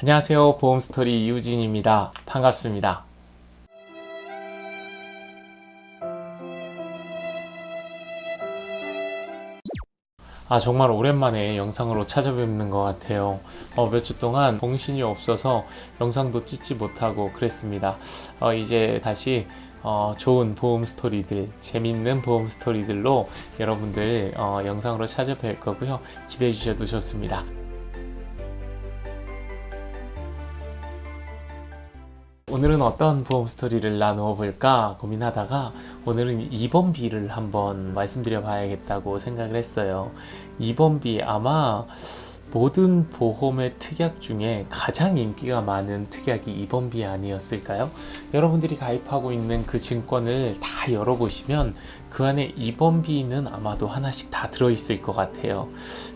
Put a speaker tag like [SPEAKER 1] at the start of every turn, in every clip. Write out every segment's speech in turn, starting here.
[SPEAKER 1] 안녕하세요. 보험스토리 이우진입니다. 반갑습니다. 정말 오랜만에 영상으로 찾아뵙는 것 같아요. 몇 주 동안 정신이 없어서 영상도 찍지 못하고 그랬습니다. 이제 다시 좋은 보험 스토리들, 재밌는 보험 스토리들로 여러분들 영상으로 찾아뵐 거고요. 기대해 주셔도 좋습니다. 오늘은 어떤 보험 스토리를 나누어 볼까 고민하다가 오늘은 2번비를 한번 말씀드려 봐야겠다고 생각을 했어요. 2번비 아마 모든 보험의 특약 중에 가장 인기가 많은 특약이 2번비 아니었을까요? 여러분들이 가입하고 있는 그 증권을 다 열어보시면 그 안에 2번비는 아마도 하나씩 다 들어있을 것 같아요.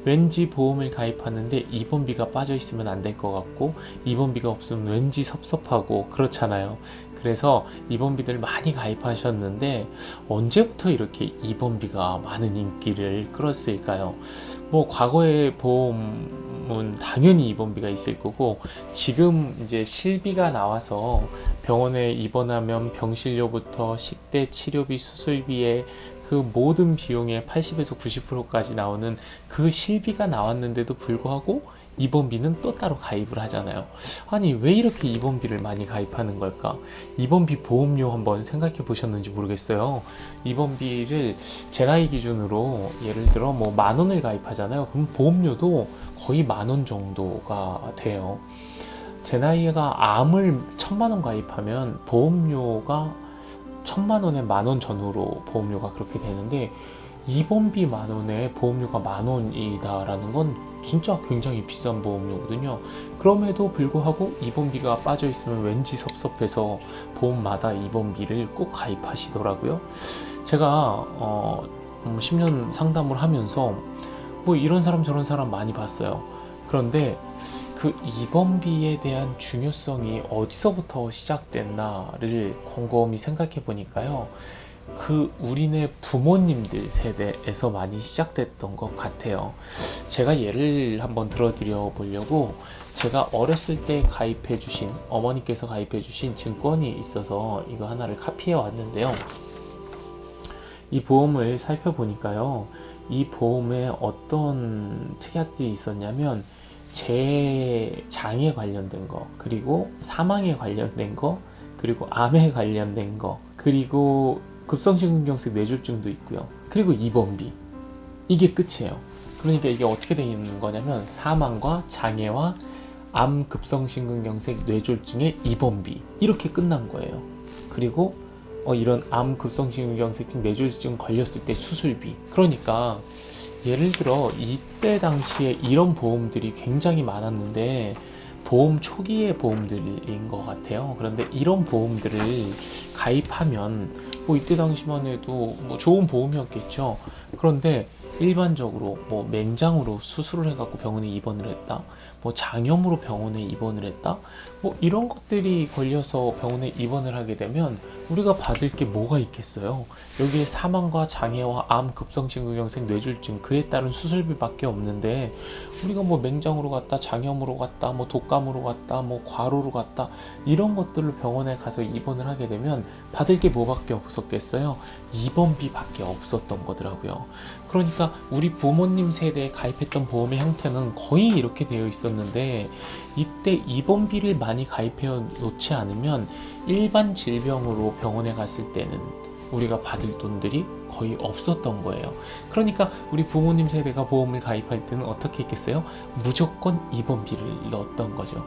[SPEAKER 1] 왠지 보험을 가입하는데 2번비가 빠져있으면 안 될 것 같고 2번비가 없으면 왠지 섭섭하고 그렇잖아요. 그래서 2번비들 많이 가입하셨는데 언제부터 이렇게 2번비가 많은 인기를 끌었을까요? 뭐 과거의 보험은 당연히 입원비가 있을 거고 지금 이제 실비가 나와서 병원에 입원하면 병실료부터 식대, 치료비, 수술비에 그 모든 비용의 80에서 90%까지 나오는 그 실비가 나왔는데도 불구하고 입원비는 또 따로 가입을 하잖아요. 아니 왜 이렇게 입원비를 많이 가입하는 걸까? 입원비 보험료 한번 생각해 보셨는지 모르겠어요. 입원비를 제 나이 기준으로 예를 들어 뭐 10,000원을 가입하잖아요. 그럼 보험료도 거의 10,000원 정도가 돼요. 제 나이가 암을 1,000,000원 가입하면 보험료가 1,000,000원에 10,000원 전후로 보험료가 그렇게 되는데 입원비 10,000원에 보험료가 10,000원이다라는 건 진짜 굉장히 비싼 보험료거든요. 그럼에도 불구하고 입원비가 빠져 있으면 왠지 섭섭해서 보험마다 입원비를 꼭 가입하시더라고요. 제가 10년 상담을 하면서 뭐 이런 사람 저런 사람 많이 봤어요. 그런데 그 입원비에 대한 중요성이 어디서부터 시작됐나를 곰곰이 생각해 보니까요. 그 우리네 부모님들 세대에서 많이 시작됐던 것 같아요. 제가 예를 한번 들어드려 보려고 제가 어렸을 때 가입해 주신 어머니께서 가입해 주신 증권이 있어서 이거 하나를 카피해 왔는데요. 이 보험을 살펴보니까요. 이 보험에 어떤 특약들이 있었냐면 재장에 관련된 거, 그리고 사망에 관련된 거, 그리고 암에 관련된 거, 그리고 급성심근경색 뇌졸중도 있고요. 그리고 입원비. 이게 끝이에요. 그러니까 이게 어떻게 되어 있는 거냐면 사망과 장애와 암 급성심근경색 뇌졸중의 입원비 이렇게 끝난 거예요. 그리고 이런 암 급성심근경색 뇌졸중 걸렸을 때 수술비. 그러니까 예를 들어 이때 당시에 이런 보험들이 굉장히 많았는데 보험 초기의 보험들인 것 같아요. 그런데 이런 보험들을 가입하면 뭐 이때 당시만 해도 뭐 좋은 보험이었겠죠. 그런데 일반적으로 뭐 맹장으로 수술을 해갖고 병원에 입원을 했다, 뭐 장염으로 병원에 입원을 했다, 뭐 이런 것들이 걸려서 병원에 입원을 하게 되면 우리가 받을 게 뭐가 있겠어요? 여기에 사망과 장애와 암, 급성심근경색 뇌졸중 그에 따른 수술비밖에 없는데 우리가 뭐 맹장으로 갔다, 장염으로 갔다, 뭐 독감으로 갔다, 뭐 과로로 갔다 이런 것들로 병원에 가서 입원을 하게 되면 받을 게 뭐밖에 없었겠어요? 입원비밖에 없었던 거더라고요. 그러니까 우리 부모님 세대에 가입했던 보험의 형태는 거의 이렇게 되어 있었는데 이때 입원비를 많이 가입해 놓지 않으면 일반 질병으로 병원에 갔을 때는 우리가 받을 돈들이 거의 없었던 거예요. 그러니까 우리 부모님 세대가 보험을 가입할 때는 어떻게 했겠어요? 무조건 입원비를 넣었던 거죠.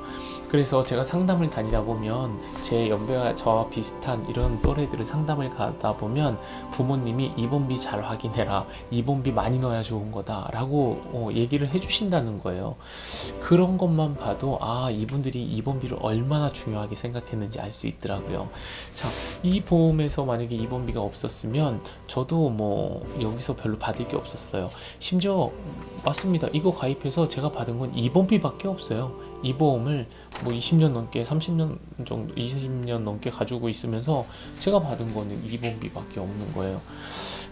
[SPEAKER 1] 그래서 제가 상담을 다니다 보면 제 연배와 저와 비슷한 이런 또래들을 상담을 가다 보면 부모님이 입원비 잘 확인해라, 입원비 많이 넣어야 좋은 거다 라고 얘기를 해주신다는 거예요. 그런 것만 봐도 이분들이 입원비를 얼마나 중요하게 생각했는지 알 수 있더라고요. 자, 이 보험에서 만약에 입원비가 없었으면 저도 뭐 여기서 별로 받을 게 없었어요. 심지어 맞습니다. 이거 가입해서 제가 받은 건 입원비밖에 없어요. 이 보험을 뭐 20년 넘게 30년 정도 20년 넘게 가지고 있으면서 제가 받은 거는 입원비밖에 없는 거예요.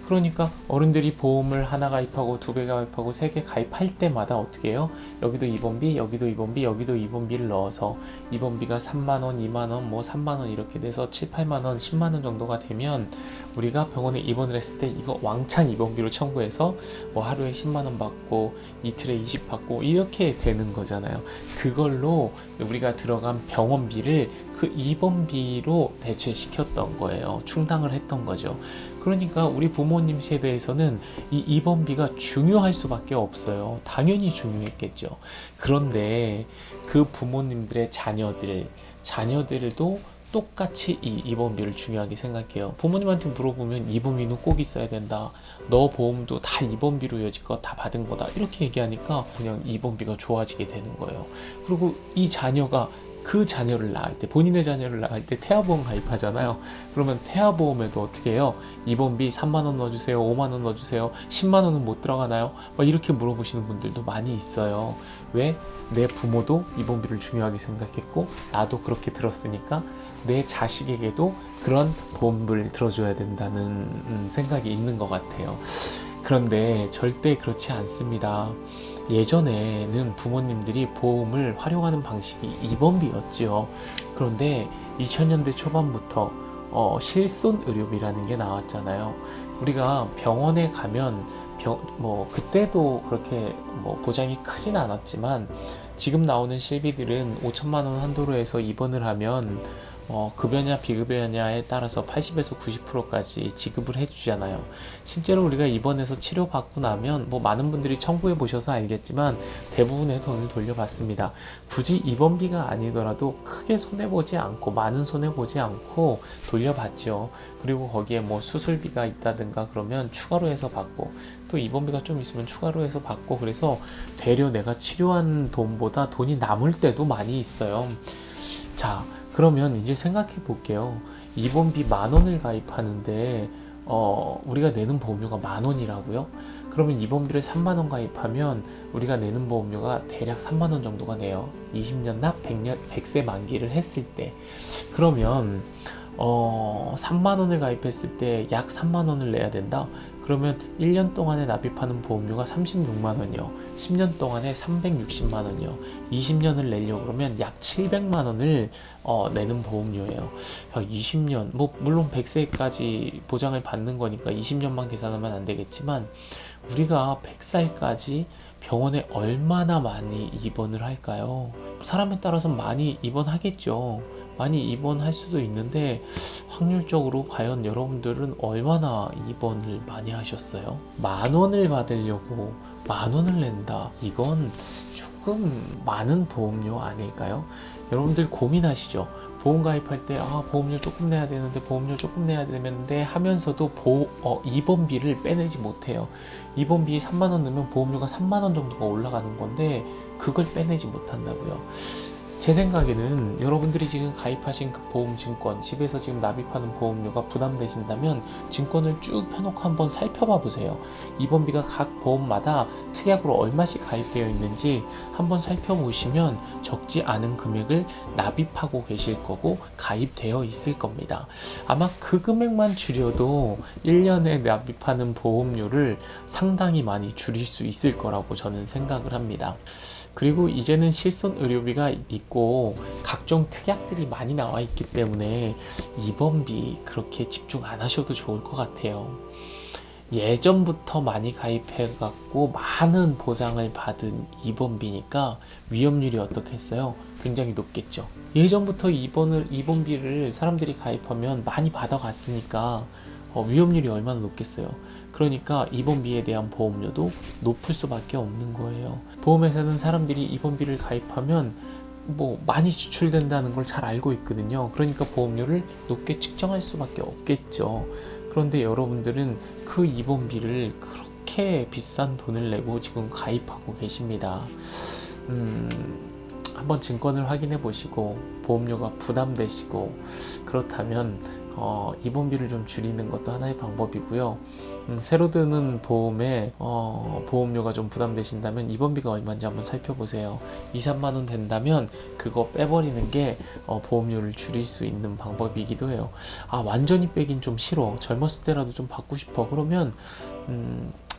[SPEAKER 1] 그러니까 어른들이 보험을 하나 가입하고 두 개 가입하고 세 개 가입할 때마다 어떻게 해요? 여기도 입원비, 여기도 입원비, 여기도 입원비를 넣어서 입원비가 3만원, 2만원, 뭐 3만원 이렇게 돼서 7, 8만원, 10만원 정도가 되면 우리가 병원에 입원을 했을 때 이거 왕창 입원비로 청구해서 뭐 하루에 10만원 받고 이틀에 20 받고 이렇게 되는 거잖아요. 그걸로 우리가 들어간 병원비를 그 입원비로 대체시켰던 거예요. 충당을 했던 거죠. 그러니까 우리 부모님 세대에서는 이 입원비가 중요할 수밖에 없어요. 당연히 중요했겠죠. 그런데 그 부모님들의 자녀들도 똑같이 이 입원비를 중요하게 생각해요. 부모님한테 물어보면 입원비는 꼭 있어야 된다. 너 보험도 다 입원비로 여지껏 다 받은 거다. 이렇게 얘기하니까 그냥 입원비가 좋아지게 되는 거예요. 그리고 이 자녀가 그 자녀를 낳을 때, 본인의 자녀를 낳을 때 태아보험 가입하잖아요. 그러면 태아보험에도 어떻게 해요? 입원비 3만원 넣어주세요, 5만원 넣어주세요, 10만원은 못 들어가나요? 막 이렇게 물어보시는 분들도 많이 있어요. 왜? 내 부모도 입원비를 중요하게 생각했고 나도 그렇게 들었으니까 내 자식에게도 그런 보험을 들어줘야 된다는 생각이 있는 것 같아요. 그런데 절대 그렇지 않습니다. 예전에는 부모님들이 보험을 활용하는 방식이 입원비였지요. 그런데 2000년대 초반부터 실손의료비라는 게 나왔잖아요. 우리가 병원에 가면 그때도 그렇게 보장이 크진 않았지만 지금 나오는 실비들은 5천만 원 한도로 해서 입원을 하면 급여냐 비급여냐에 따라서 80에서 90%까지 지급을 해주잖아요. 실제로 우리가 입원해서 치료받고 나면 많은 분들이 청구해 보셔서 알겠지만 대부분의 돈을 돌려받습니다. 굳이 입원비가 아니더라도 크게 손해보지 않고 많은 손해보지 않고 돌려받죠. 그리고 거기에 수술비가 있다든가 그러면 추가로 해서 받고 또 입원비가 좀 있으면 추가로 해서 받고 그래서 되려 내가 치료한 돈보다 돈이 남을 때도 많이 있어요. 자, 그러면 이제 생각해 볼게요. 입원비 10,000원을 가입하는데 우리가 내는 보험료가 10,000원이라고요? 그러면 입원비를 30,000원 가입하면 우리가 내는 보험료가 대략 30,000원 정도가 돼요. 20년 납 100세 만기를 했을 때. 그러면 3만원을 가입했을 때 약 3만원을 내야 된다? 그러면 1년 동안에 납입하는 보험료가 36만원이요. 10년 동안에 360만원이요. 20년을 내려고 그러면 약 700만원을 내는 보험료예요. 20년, 물론 100세까지 보장을 받는 거니까 20년만 계산하면 안 되겠지만 우리가 100살까지 병원에 얼마나 많이 입원을 할까요? 사람에 따라서 많이 입원하겠죠. 많이 입원할 수도 있는데 확률적으로 과연 여러분들은 얼마나 입원을 많이 하셨어요? 10,000원을 받으려고 10,000원을 낸다. 이건 조금 많은 보험료 아닐까요? 여러분들 고민하시죠? 보험 가입할 때 보험료 조금 내야 되는데 보험료 조금 내야 되는데 하면서도 입원비를 빼내지 못해요. 입원비 3만원 넣으면 보험료가 3만원 정도가 올라가는 건데 그걸 빼내지 못한다고요. 제 생각에는 여러분들이 지금 가입하신 그 보험 증권, 집에서 지금 납입하는 보험료가 부담되신다면 증권을 쭉 펴놓고 한번 살펴봐 보세요. 입원비가 각 보험마다 특약으로 얼마씩 가입되어 있는지 한번 살펴보시면 적지 않은 금액을 납입하고 계실 거고 가입되어 있을 겁니다. 아마 그 금액만 줄여도 1년에 납입하는 보험료를 상당히 많이 줄일 수 있을 거라고 저는 생각을 합니다. 그리고 이제는 실손의료비가 있고 각종 특약들이 많이 나와 있기 때문에 입원비 그렇게 집중 안 하셔도 좋을 것 같아요. 예전부터 많이 가입해갖고 많은 보장을 받은 입원비니까 위험률이 어떻겠어요? 굉장히 높겠죠. 예전부터 입원비를 사람들이 가입하면 많이 받아갔으니까 위험률이 얼마나 높겠어요. 그러니까 입원비에 대한 보험료도 높을 수밖에 없는 거예요. 보험회사는 사람들이 입원비를 가입하면 많이 지출된다는 걸 잘 알고 있거든요. 그러니까 보험료를 높게 측정할 수밖에 없겠죠. 그런데 여러분들은 그 입원비를 그렇게 비싼 돈을 내고 지금 가입하고 계십니다. 한번 증권을 확인해 보시고 보험료가 부담되시고 그렇다면 입원비를 좀 줄이는 것도 하나의 방법이고요. 새로 드는 보험에 보험료가 좀 부담되신다면 2번비가 얼마인지 한번 살펴보세요. 2, 3만 원 된다면 그거 빼버리는 게 보험료를 줄일 수 있는 방법이기도 해요. 아, 완전히 빼긴 좀 싫어. 젊었을 때라도 좀 받고 싶어. 그러면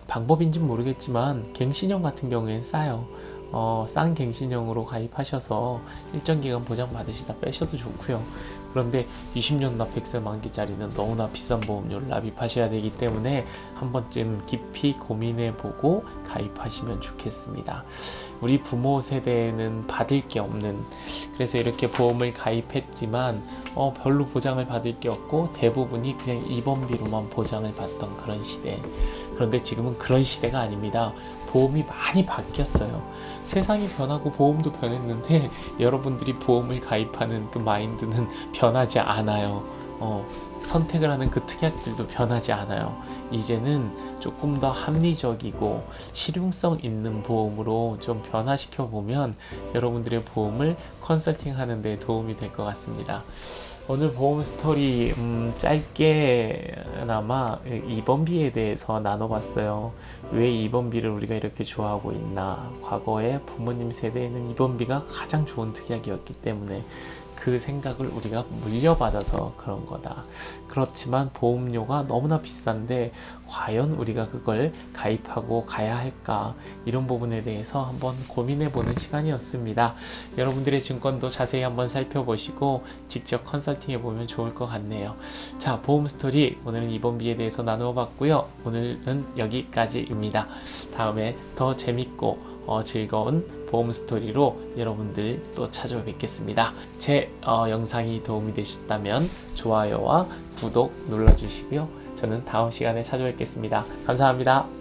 [SPEAKER 1] 방법인지는 모르겠지만 갱신형 같은 경우엔 싸요. 싼 갱신형으로 가입하셔서 일정 기간 보장 받으시다 빼셔도 좋고요. 그런데 20년 납 100세 만기짜리는 너무나 비싼 보험료를 납입하셔야 되기 때문에 한 번쯤 깊이 고민해보고 가입하시면 좋겠습니다. 우리 부모 세대에는 받을 게 없는, 그래서 이렇게 보험을 가입했지만 별로 보장을 받을 게 없고 대부분이 그냥 2번비로만 보장을 받던 그런 시대. 그런데 지금은 그런 시대가 아닙니다. 보험이 많이 바뀌었어요. 세상이 변하고 보험도 변했는데 여러분들이 보험을 가입하는 그 마인드는 변하지 않아요. 선택을 하는 그 특약들도 변하지 않아요. 이제는 조금 더 합리적이고 실용성 있는 보험으로 좀 변화시켜 보면 여러분들의 보험을 컨설팅 하는 데 도움이 될 것 같습니다. 오늘 보험 스토리 짧게나마 2번비에 대해서 나눠봤어요. 왜 2번비를 우리가 이렇게 좋아하고 있나. 과거에 부모님 세대에는 2번비가 가장 좋은 특약이었기 때문에 그 생각을 우리가 물려받아서 그런 거다. 그렇지만 보험료가 너무나 비싼데 과연 우리가 그걸 가입하고 가야 할까, 이런 부분에 대해서 한번 고민해보는 시간이었습니다. 여러분들의 증권도 자세히 한번 살펴보시고 직접 컨설팅해보면 좋을 것 같네요. 자, 보험 스토리 오늘은 2번비에 대해서 나누어 봤고요. 오늘은 여기까지입니다. 다음에 더 재밌고 즐거운 보험 스토리로 여러분들 또 찾아뵙겠습니다. 제 영상이 도움이 되셨다면 좋아요와 구독 눌러주시고요. 저는 다음 시간에 찾아뵙겠습니다. 감사합니다.